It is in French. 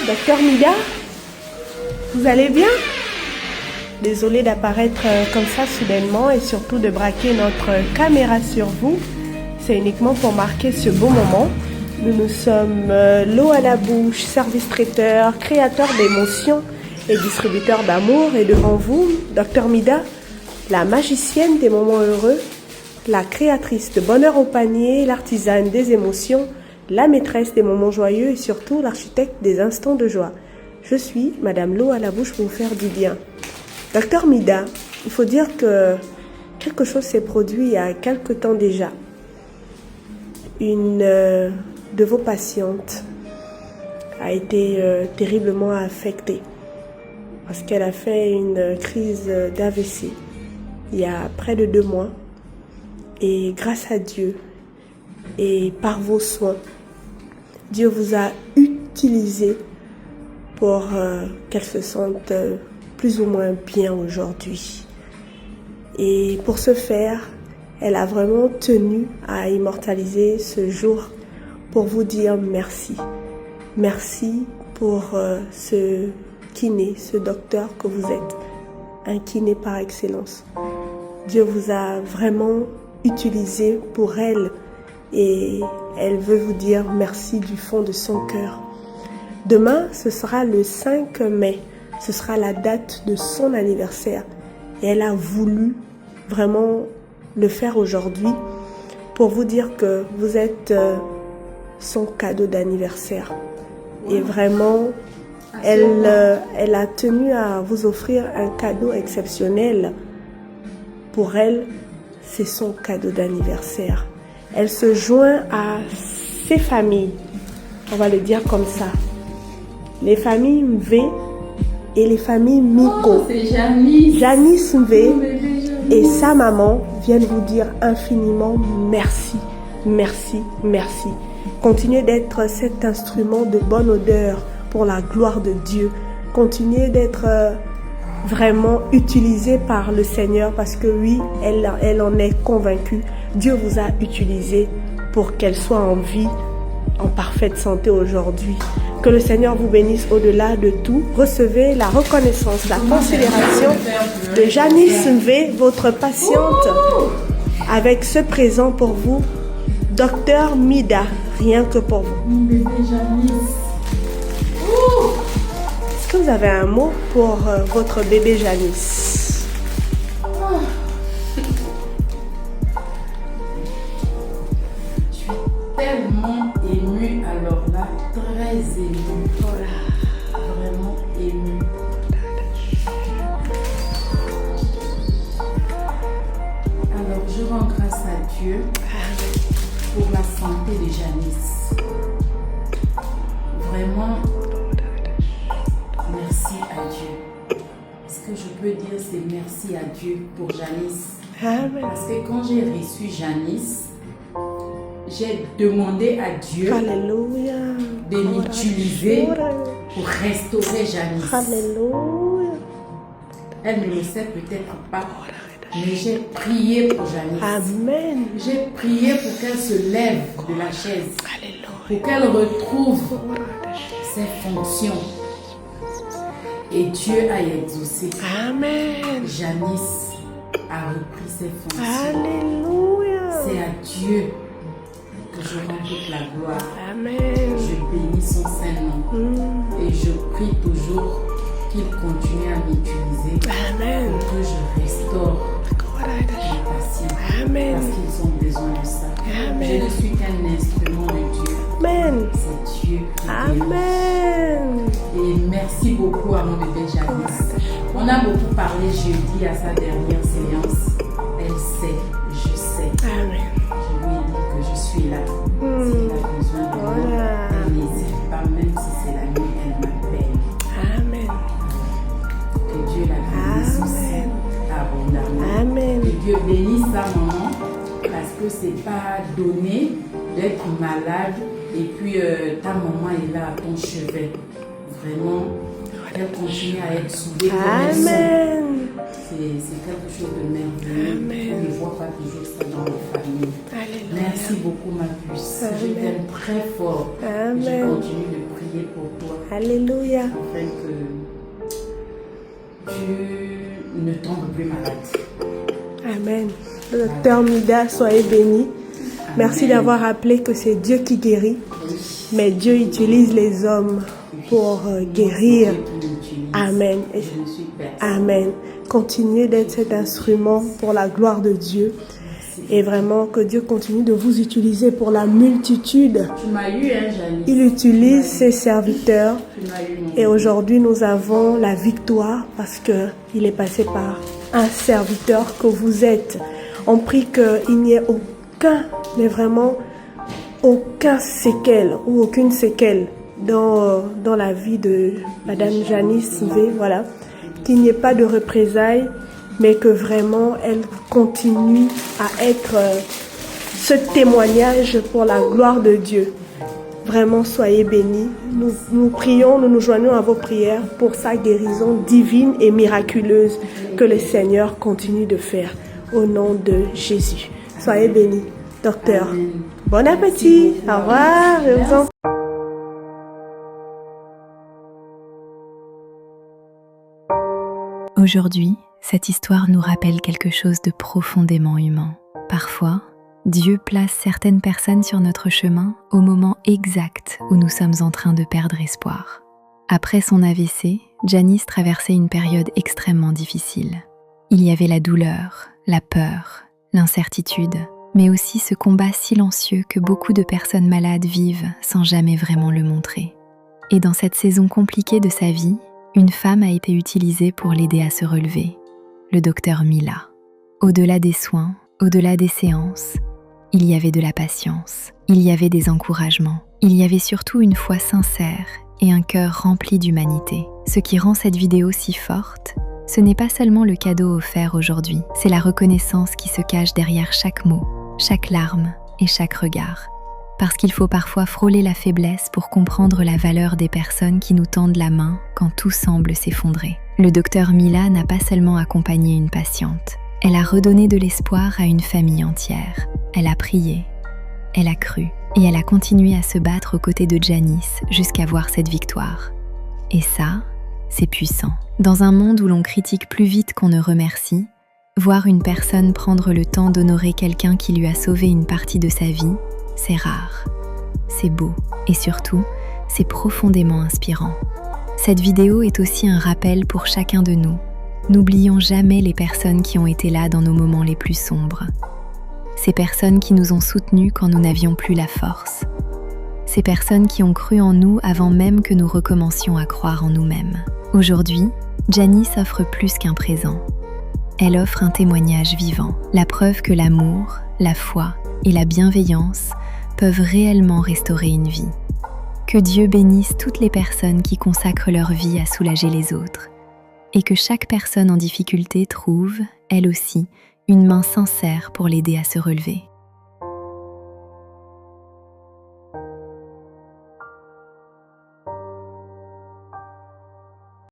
Docteur Mida, vous allez bien? Désolée d'apparaître comme ça soudainement et surtout de braquer notre caméra sur vous. C'est uniquement pour marquer ce beau moment. Nous sommes l'eau à la bouche, service traiteur, créateur d'émotions et distributeur d'amour. Et devant vous, Docteur Mida, la magicienne des moments heureux, la créatrice de bonheur au panier, l'artisane des émotions, la maîtresse des moments joyeux et surtout l'architecte des instants de joie. Je suis Madame l'eau à la bouche pour vous faire du bien. Docteur Mida, il faut dire que quelque chose s'est produit il y a quelque temps déjà. Une de vos patientes a été terriblement affectée parce qu'elle a fait une crise d'AVC il y a près de 2 mois. Et grâce à Dieu et par vos soins, Dieu vous a utilisé pour qu'elle se sente plus ou moins bien aujourd'hui. Et pour ce faire, elle a vraiment tenu à immortaliser ce jour pour vous dire merci. Merci pour ce kiné, ce docteur que vous êtes, un kiné par excellence. Dieu vous a vraiment utilisé pour elle et elle veut vous dire merci du fond de son cœur. Demain, ce sera le 5 mai. Ce sera la date de son anniversaire. Et elle a voulu vraiment le faire aujourd'hui pour vous dire que vous êtes son cadeau d'anniversaire. Et vraiment, elle a tenu à vous offrir un cadeau exceptionnel. Pour elle, c'est son cadeau d'anniversaire. Elle se joint à ses familles, on va le dire comme ça. Les familles Mvé et les familles Miko. Oh, c'est Janice. Janice Mvé et sa maman viennent vous dire infiniment merci, merci, merci. Continuez d'être cet instrument de bonne odeur pour la gloire de Dieu. Continuez d'être vraiment utilisé par le Seigneur parce que oui, elle en est convaincue. Dieu vous a utilisé pour qu'elle soit en vie, en parfaite santé aujourd'hui. Que le Seigneur vous bénisse au-delà de tout. Recevez la reconnaissance, la considération de Janice Mvé, votre patiente, avec ce présent pour vous, Docteur Mida, rien que pour vous. Mon bébé Janice. Est-ce que vous avez un mot pour votre bébé Janice? Je suis tellement émue, alors là, très émue. Voilà. Vraiment émue. Alors, je rends grâce à Dieu pour la santé de Janice. Vraiment, merci à Dieu. Ce que je peux dire, c'est merci à Dieu pour Janice. Amen. Parce que quand j'ai reçu Janice, j'ai demandé à Dieu Alléluia. de m'utiliser pour restaurer Janice. Alléluia. Elle ne le sait peut-être pas, mais j'ai prié pour Janice. Amen. J'ai prié pour qu'elle se lève de la chaise, Alléluia. pour qu'elle retrouve ses fonctions. Et Dieu a exaucé. Amen. Janice a repris ses fonctions. Alléluia. C'est à Dieu que je rends toute la gloire. Amen. Je bénis son Saint-Nom. Et je prie toujours qu'il continue à m'utiliser Amen. pour que je restaure les patients. Amen. Parce qu'ils ont besoin de ça. Amen. Je ne suis qu'un instrument de Dieu. Amen. C'est Dieu qui guérit. Amen. Et merci beaucoup à mon bébé Janice. On a beaucoup parlé jeudi à sa dernière séance. Elle sait, je sais. Amen. Je lui ai dit que je suis là. S'il a besoin de moi, Voilà. elle n'hésite pas, même si c'est la nuit, elle m'appelle. Amen. Que Dieu la bénisse aussi abondamment. Amen. Que Dieu bénisse sa maman, parce que c'est pas donné d'être malade et puis ta maman est là à ton chevet. Vraiment, elle continue à être soudée comme elle sont. Amen. C'est quelque chose de merveilleux. Amen. On ne voit pas toujours ça dans les familles. Alléluia. Merci beaucoup ma puce. Amen. Je t'aime très fort. Amen. Je continue de prier pour toi. Alléluia. afin que tu ne tombes plus malade. Amen. Le docteur Mida, soyez béni. Merci d'avoir rappelé que c'est Dieu qui guérit, mais Dieu utilise les hommes pour guérir. Amen. Amen. Continuez d'être cet instrument pour la gloire de Dieu. Et vraiment que Dieu continue de vous utiliser pour la multitude. Tu m'as eu, hein, Janice. Il utilise ses serviteurs. Tu m'as eu, mon Et aujourd'hui, nous avons la victoire parce qu'il est passé par un serviteur que vous êtes. On prie qu'il n'y ait aucun, mais vraiment aucun séquelle ou aucune séquelle dans la vie de Madame Janice V. Voilà. Qu'il n'y ait pas de représailles, mais que vraiment elle continue à être ce témoignage pour la gloire de Dieu. Vraiment, soyez bénis. Nous prions, nous nous joignons à vos prières pour sa guérison divine et miraculeuse que le Seigneur continue de faire au nom de Jésus. Soyez bénis, docteur. Bon appétit. Au revoir. Je vous en prie. Aujourd'hui, cette histoire nous rappelle quelque chose de profondément humain. Parfois, Dieu place certaines personnes sur notre chemin au moment exact où nous sommes en train de perdre espoir. Après son AVC, Janice traversait une période extrêmement difficile. Il y avait la douleur, la peur, l'incertitude, mais aussi ce combat silencieux que beaucoup de personnes malades vivent sans jamais vraiment le montrer. Et dans cette saison compliquée de sa vie, une femme a été utilisée pour l'aider à se relever, le docteur Mila. Au-delà des soins, au-delà des séances, il y avait de la patience, il y avait des encouragements, il y avait surtout une foi sincère et un cœur rempli d'humanité. Ce qui rend cette vidéo si forte, ce n'est pas seulement le cadeau offert aujourd'hui, c'est la reconnaissance qui se cache derrière chaque mot, chaque larme et chaque regard. Parce qu'il faut parfois frôler la faiblesse pour comprendre la valeur des personnes qui nous tendent la main quand tout semble s'effondrer. Le docteur Mila n'a pas seulement accompagné une patiente, elle a redonné de l'espoir à une famille entière. Elle a prié, elle a cru, et elle a continué à se battre aux côtés de Janice jusqu'à voir cette victoire. Et ça, c'est puissant. Dans un monde où l'on critique plus vite qu'on ne remercie, voir une personne prendre le temps d'honorer quelqu'un qui lui a sauvé une partie de sa vie, c'est rare, c'est beau, et surtout, c'est profondément inspirant. Cette vidéo est aussi un rappel pour chacun de nous. N'oublions jamais les personnes qui ont été là dans nos moments les plus sombres. Ces personnes qui nous ont soutenus quand nous n'avions plus la force. Ces personnes qui ont cru en nous avant même que nous recommencions à croire en nous-mêmes. Aujourd'hui, Janice offre plus qu'un présent. Elle offre un témoignage vivant, la preuve que l'amour, la foi et la bienveillance peuvent réellement restaurer une vie. Que Dieu bénisse toutes les personnes qui consacrent leur vie à soulager les autres, et que chaque personne en difficulté trouve, elle aussi, une main sincère pour l'aider à se relever.